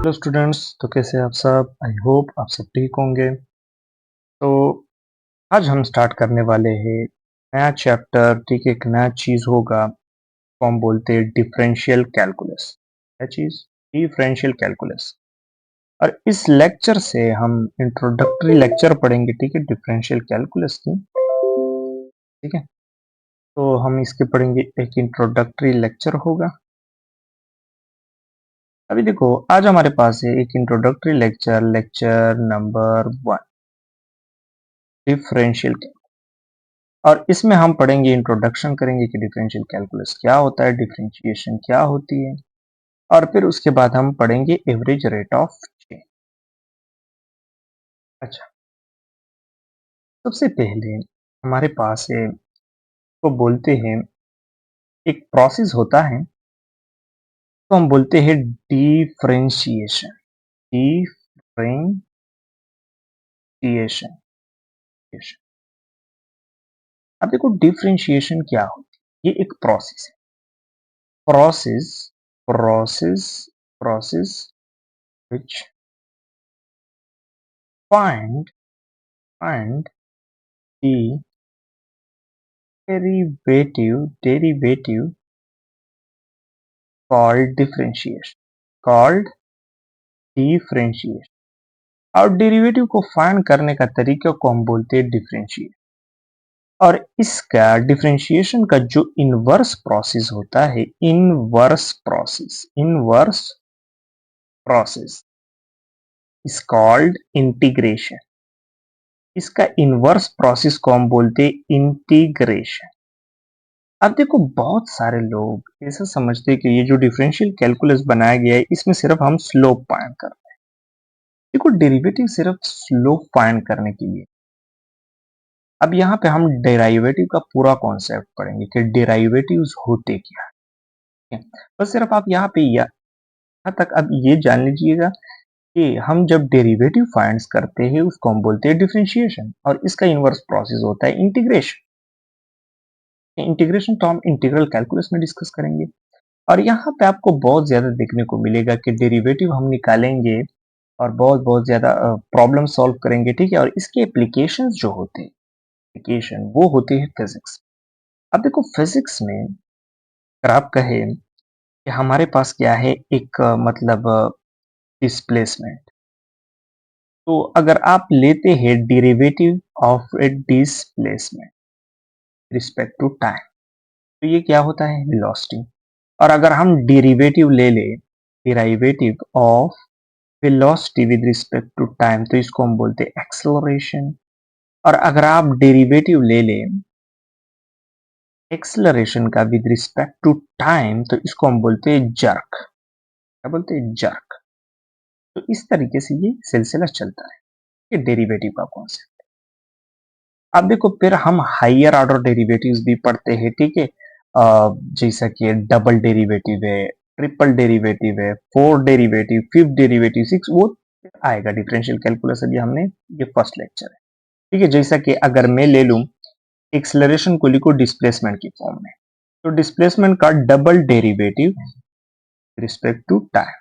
Hello students. तो कैसे हैं आप सब? आई होप आप सब ठीक होंगे। तो आज हम स्टार्ट करने वाले हैं नया चैप्टर। ठीक है, एक नया चीज होगा तो हम बोलते हैं डिफरेंशियल कैलकुलस। क्या चीज? Differential calculus. और इस लेक्चर से हम इंट्रोडक्टरी लेक्चर पढ़ेंगे, ठीक है, डिफरेंशियल कैलकुलस की। ठीक है, तो हम इसके पढ़ेंगे, एक इंट्रोडक्टरी लेक्चर होगा। अभी देखो, आज हमारे पास है एक introductory lecture, lecture number 1, differential. और इसमें हम पढ़ेंगे, इंट्रोडक्शन करेंगे कि डिफरेंशियल कैलकुलस क्या होता है, डिफरेंशिएशन क्या होती है, और फिर उसके बाद हम पढ़ेंगे एवरेज रेट ऑफ चेंज। अच्छा, सबसे पहले हमारे पास है, को बोलते हैं, एक प्रोसेस होता है तो हम बोलते हैं डिफरेंशिएशन। डिफरेंशिएशन। अब देखो, डिफरेंशिएशन क्या होती है? ये एक प्रोसेस है। Process process process which find the derivative called differentiation। और डेरिवेटिव को फाइंड करने का तरीका को हम बोलते हैं डिफरेंशिएशन। और इसका डिफरेंशिएशन का जो इनवर्स प्रोसेस होता है, inverse process is called integration. इसका इनवर्स प्रोसेस को हम बोलते हैं इंटीग्रेशन। अब देखो, बहुत सारे लोग ऐसा समझते हैं कि ये जो डिफरेंशियल कैलकुलस बनाया गया है, इसमें सिर्फ हम स्लोप फाइंड करते हैं। देखो, डेरिवेटिव सिर्फ स्लोप फाइंड करने के लिए। अब यहाँ पे हम डेरिवेटिव का पूरा कॉन्सेप्ट पढ़ेंगे कि डेरिवेटिव्स होते क्या है। बस सिर्फ आप यहाँ पे यहाँ तक अब ये जान लीजिएगा कि हम जब डेरिवेटिव फाइंड करते हैं उसको हम बोलते हैं डिफरेंशिएशन, और इसका इनवर्स प्रोसेस होता है इंटीग्रेशन। इंटीग्रेशन तो हम इंटीग्रल कैलकुलस में डिस्कस करेंगे। और यहाँ पे आपको बहुत ज्यादा देखने को मिलेगा कि डेरिवेटिव हम निकालेंगे और बहुत बहुत ज्यादा प्रॉब्लम सॉल्व करेंगे। ठीक है, और इसके एप्लीकेशंस जो होते हैं, एप्लीकेशन वो होते हैं फिजिक्स। अब देखो, फिजिक्स में अगर आप कहें कि हमारे पास क्या है, एक मतलब डिस्प्लेसमेंट। तो अगर आप लेते हैं derivative of a displacement respect to time, तो ये क्या होता है? वेलोसिटी। और अगर हम डेरिवेटिव ले लें, derivative of velocity with respect to time, तो इसको हम बोलते हैं एक्सेलरेशन। और अगर आप डेरिवेटिव ले लें एक्सेलरेशन का विद रिस्पेक्ट टू टाइम, तो इसको हम बोलते हैं जर्क। क्या बोलते हैं? जर्क। तो इस तरीके से ये सिलसिला चलता है, ये डेरिवेटिव का कॉन्सेप्ट। अब देखो, फिर हम हाइयर ऑर्डर डेरिवेटिव्स भी पढ़ते हैं। ठीक है, जैसा कि डबल डेरिवेटिव है, ट्रिपल डेरिवेटिव है, four derivative, fifth derivative, six, वो आएगा डिफरेंशियल कैलकुलस। अभी हमने, ये फर्स्ट लेक्चर है। ठीक है, जैसा कि अगर मैं ले लूं एक्सेलरेशन को, लिखो डिस्प्लेसमेंट की फॉर्म में, तो डिस्प्लेसमेंट का double derivative respect to time,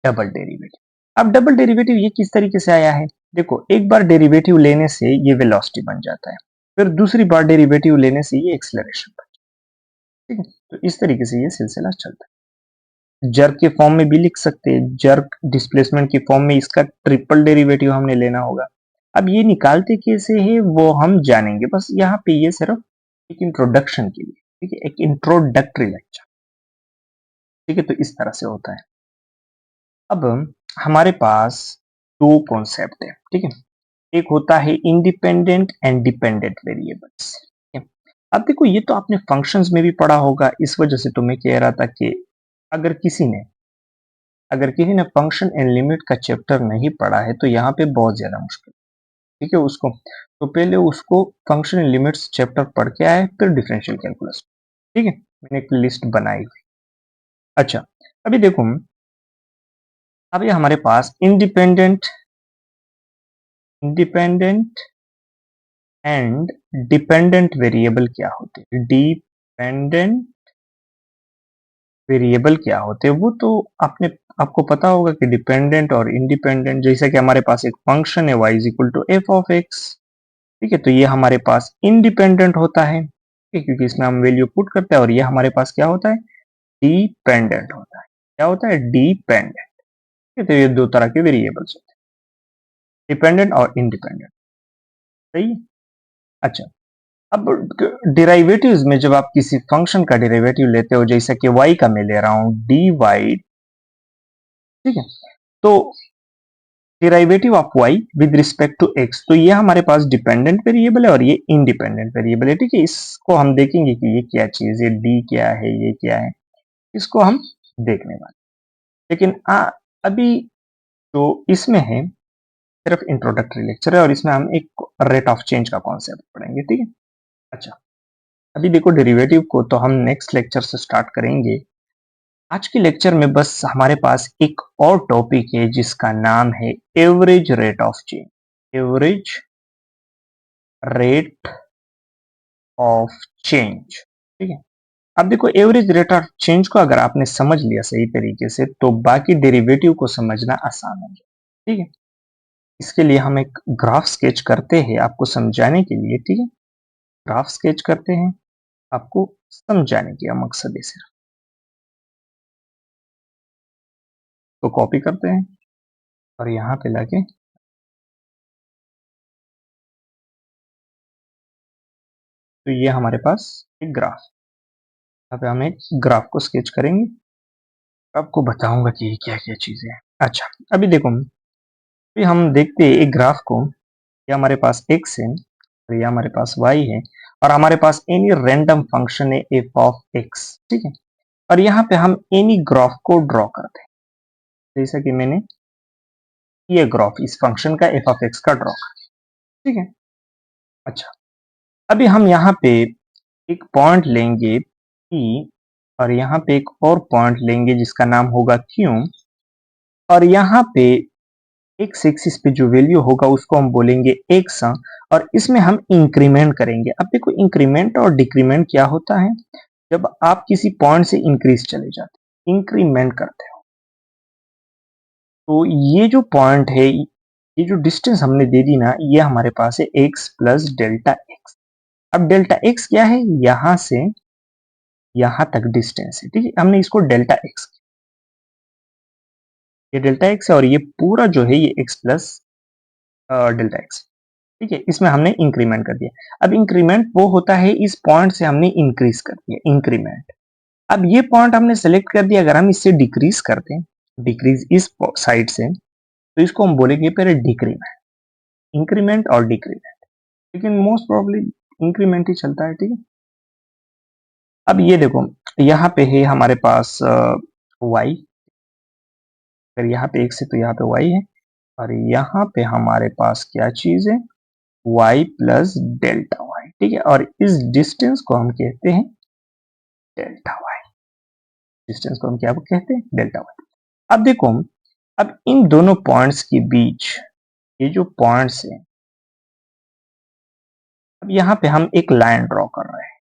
double derivative. अब डबल डेरिवेटिव ये किस तरीके से आया है? देखो, एक बार डेरिवेटिव लेने से ये वेलोसिटी बन जाता है, फिर दूसरी बार डेरिवेटिव लेने से ये एक्सेलरेशन बन जाता है। ठीक है, तो इस तरीके से ये सिलसिला चलता है। जर्क के फॉर्म में भी लिख सकते हैं, जर्क डिस्प्लेसमेंट की फॉर्म में इसका ट्रिपल डेरिवेटिव हमने लेना होगा। अब ये निकालते कैसे है वो हम जानेंगे, बस यहाँ पे ये सिर्फ एक इंट्रोडक्शन के लिए। ठीक है, एक इंट्रोडक्टरी लेक्चर। ठीक है, तो इस तरह से होता है। अब हमारे पास दो कॉन्सेप्ट है। ठीक है, एक होता है इंडिपेंडेंट एंड डिपेंडेंट वेरिएबल्स। अब देखो, ये तो आपने फंक्शंस में भी पढ़ा होगा, इस वजह से तो मैं कह रहा था कि अगर किसी ने फंक्शन एंड लिमिट का चैप्टर नहीं पढ़ा है तो यहाँ पे बहुत ज्यादा मुश्किल। ठीक है, उसको तो पहले उसको फंक्शन एंड लिमिट्स चैप्टर पढ़ के आए, फिर डिफरेंशियल कैलकुलस। ठीक है, मैंने एक लिस्ट बनाई हुई। अच्छा, अभी देखो, अभी हमारे पास इंडिपेंडेंट एंड डिपेंडेंट वेरिएबल क्या होते हैं? डिपेंडेंट वेरिएबल क्या होते हैं वो तो आपको पता होगा कि डिपेंडेंट और इंडिपेंडेंट। जैसा कि हमारे पास एक फंक्शन है y is equal to f of x, ठीक है, तो ये हमारे पास इंडिपेंडेंट होता है, ठीक है, क्योंकि इसमें हम वैल्यू पुट करते हैं, और ये हमारे पास क्या होता है, डिपेंडेंट होता है। क्या होता है, डिपेंडेंट, ठीक है, तो ये दो तरह के वेरिएबल्स होते हैं, डिपेंडेंट और इंडिपेंडेंट। सही है। अच्छा, अब डिराइवेटिव्स में जब आप किसी फंक्शन का डेरिवेटिव लेते हो, जैसा कि y का मैं ले रहा हूं dy, ठीक है, तो derivative of y with respect to x, तो ये हमारे पास डिपेंडेंट वेरिएबल है और ये इंडिपेंडेंट वेरिएबल है, ठीक है। इसको हम देखेंगे कि ये क्या चीज है, d क्या है, ये क्या है, इसको हम देखने वाले। लेकिन अभी जो इसमें है सिर्फ इंट्रोडक्टरी लेक्चर है, और इसमें हम एक रेट ऑफ चेंज का कॉन्सेप्ट पढ़ेंगे, ठीक है। अच्छा, अभी देखो डेरिवेटिव को तो हम नेक्स्ट लेक्चर से स्टार्ट करेंगे। आज के लेक्चर में बस हमारे पास एक और टॉपिक है जिसका नाम है average rate of change. Average rate of change, ठीक है। अब देखो एवरेज रेट ऑफ चेंज को अगर आपने समझ लिया सही तरीके से, तो बाकी डेरिवेटिव को समझना आसान हो जाए, ठीक है। इसके लिए हम एक ग्राफ स्केच करते हैं आपको समझाने के लिए, ठीक है। ग्राफ स्केच करते हैं आपको समझाने का मकसद है सिर्फ। तो कॉपी करते हैं और यहाँ पे लाके, तो ये हमारे पास एक ग्राफ, यहाँ पे हम एक ग्राफ को स्केच करेंगे, आपको बताऊंगा कि ये क्या क्या चीजें हैं। अच्छा, अभी देखो, अभी हम देखते हैं एक ग्राफ को, ये हमारे पास x है और ये हमारे पास y है, और हमारे पास एनी रैंडम फंक्शन है f ऑफ x, ठीक है। और यहाँ पे हम एनी ग्राफ को ड्रॉ करते हैं, जैसा कि मैंने ये ग्राफ इस फंक्शन का f ऑफ x का ड्रॉ कर, ठीक है। अच्छा, अभी हम यहाँ पे एक पॉइंट लेंगे P, और यहाँ पे एक और पॉइंट लेंगे जिसका नाम होगा Q, और यहाँ पे एक्स एक्सिस पे जो वैल्यू होगा उसको हम बोलेंगे एक्स, और इसमें हम इंक्रीमेंट करेंगे। अब देखो इंक्रीमेंट और डिक्रीमेंट क्या होता है, जब आप किसी पॉइंट से इंक्रीज चले जाते हो, इंक्रीमेंट करते हो, तो ये जो पॉइंट है, ये जो डिस्टेंस हमने दे दी ना, ये हमारे पास है एक्स प्लस डेल्टा एक्स। अब डेल्टा एक्स क्या है, यहां से यहां तक डिस्टेंस है, ठीक है, हमने इसको डेल्टा एक्स, ये डेल्टा एक्स है, और ये पूरा जो है ये एक्स प्लस डेल्टा एक्स, ठीक है। इसमें हमने इंक्रीमेंट कर दिया। अब इंक्रीमेंट वो होता है इस पॉइंट से हमने इंक्रीज कर दिया, इंक्रीमेंट। अब ये पॉइंट हमने सेलेक्ट कर दिया, अगर हम इससे डिक्रीज करते हैं, डिक्रीज इस साइड से, तो इसको हम बोलेंगे पहले डिक्रीमेंट, इंक्रीमेंट और डिक्रीमेंट, लेकिन मोस्ट प्रोबेबली इंक्रीमेंट ही चलता है, ठीक है। अब ये देखो, यहाँ पे है हमारे पास y, अगर यहाँ पे x है तो यहाँ पे y है, और यहाँ पे हमारे पास क्या चीज है, y प्लस डेल्टा y, ठीक है, और इस डिस्टेंस को हम कहते हैं डेल्टा y, डिस्टेंस को हम क्या कहते हैं, डेल्टा y। अब देखो, अब इन दोनों पॉइंट्स के बीच ये जो पॉइंट्स है, अब यहाँ पे हम एक लाइन ड्रॉ कर रहे हैं,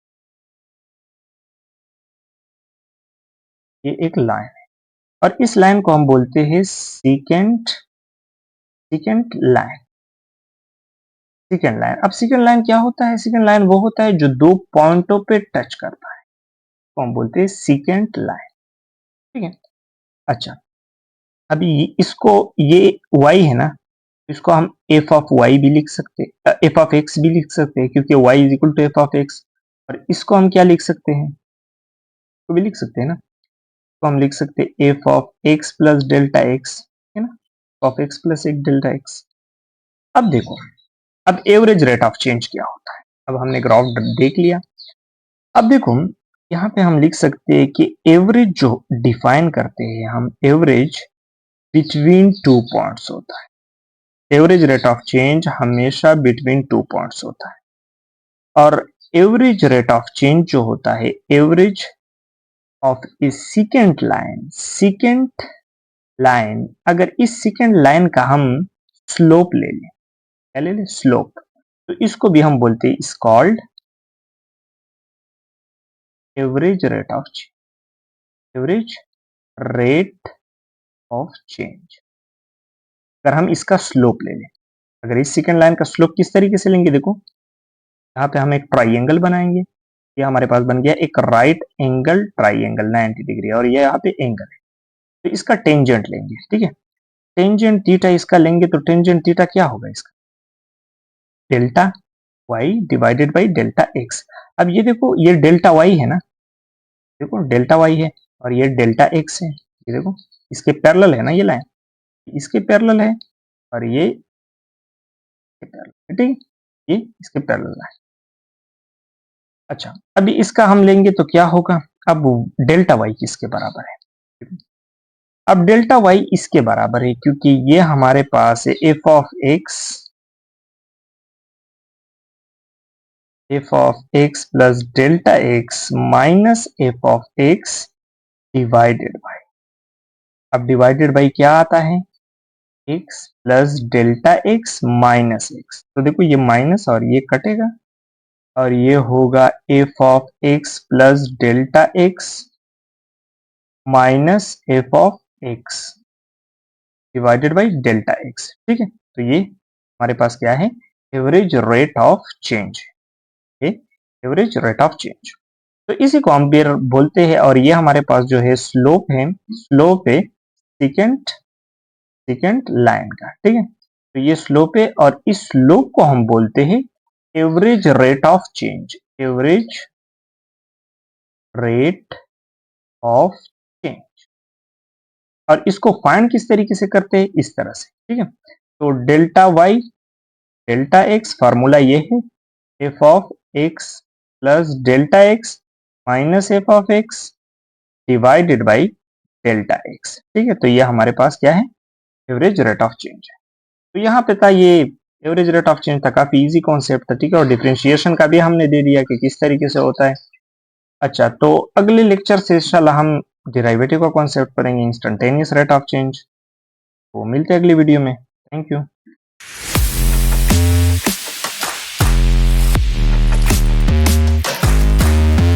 ये एक लाइन है, और इस लाइन को हम बोलते हैं secant, secant line, secant line. अब सीकेंट लाइन क्या होता है, सीकेंट लाइन वो होता है जो दो पॉइंटों पे टच करता है, तो हम बोलते हैं सीकेंट लाइन, ठीक है। अच्छा, अभी इसको, ये y है ना, इसको हम f ऑफ y भी लिख सकते हैं, f ऑफ x भी लिख सकते हैं, क्योंकि y is equal to f of x, और इसको हम क्या लिख सकते हैं, तो भी लिख सकते हैं ना, तो हम लिख सकते हैं f of x plus delta x, है ना, ऑफ x प्लस एक डेल्टा x। अब देखो, अब एवरेज रेट ऑफ चेंज क्या होता है, अब हमने ग्राफ देख लिया। अब देखो, यहाँ पे हम लिख सकते हैं कि एवरेज जो डिफाइन करते हैं हम, एवरेज बिटवीन टू पॉइंट्स होता है, एवरेज रेट ऑफ चेंज हमेशा बिटवीन टू पॉइंट्स होता है, और एवरेज रेट ऑफ चेंज जो होता है, average of A second line, second line, अगर इस सेकेंड लाइन का हम स्लोप ले लें, क्या ले लें, स्लोप, तो इसको भी हम बोलते हैं, इस called average rate of change, average rate of change. अगर हम इसका स्लोप ले लें, अगर इस सेकंड लाइन का स्लोप किस तरीके से लेंगे, देखो यहाँ पे हम एक ट्राइंगल बनाएंगे, ये हमारे पास बन गया एक राइट एंगल ट्राइंगल 90 डिग्री, और ये यहाँ पे एंगल है, तो इसका टेंजेंट लेंगे, ठीक है। टेंजेंट थीटा इसका लेंगे, तो टेंजेंट थीटा क्या होगा इसका, delta y divided by delta x. अब ये देखो, ये डेल्टा वाई है ना, देखो डेल्टा वाई है और ये डेल्टा एक्स है, ये देखो इसके पैरेलल है ना, ये लाइन इसके पैरेलल है और ये ठीक है, ये इसके पैरेलल है। अच्छा, अभी इसका हम लेंगे तो क्या होगा, अब डेल्टा वाई किसके बराबर है, अब डेल्टा वाई इसके बराबर है, क्योंकि ये हमारे पास है f of x plus delta x minus f of x divided by, अब डिवाइडेड बाई क्या आता है, x plus delta x minus x, तो देखो ये माइनस और ये कटेगा और ये होगा F of x plus delta x minus f of x divided by delta x, ठीक है। तो ये हमारे पास क्या है, एवरेज रेट ऑफ चेंज, ये एवरेज रेट ऑफ चेंज, तो इसी को हम बोलते हैं, और ये हमारे पास जो है स्लोप है, स्लोप है सेकेंड लाइन का, ठीक है। तो ये स्लोप है और इस स्लोप को हम बोलते हैं average rate of change, average rate of change. और इसको फाइंड किस तरीके से करते हैं, इस तरह से, ठीक है। तो delta y delta x, formula ये है f of x plus delta x minus f of x divided by delta x, ठीक है। तो ये हमारे पास क्या है, एवरेज रेट ऑफ चेंज है। तो यहाँ पे था ये एवरेज रेट ऑफ चेंज था, काफी इजी कॉन्सेप्ट था, ठीक है। और डिफरेंशिएशन का भी हमने दे दिया कि किस तरीके से होता है। अच्छा, तो अगले लेक्चर से इंशाल्लाह हम डेरिवेटिव का कॉन्सेप्ट पढ़ेंगे, इंस्टेंटेनियस रेट ऑफ चेंज। तो मिलते हैं अगली वीडियो में, थैंक यू।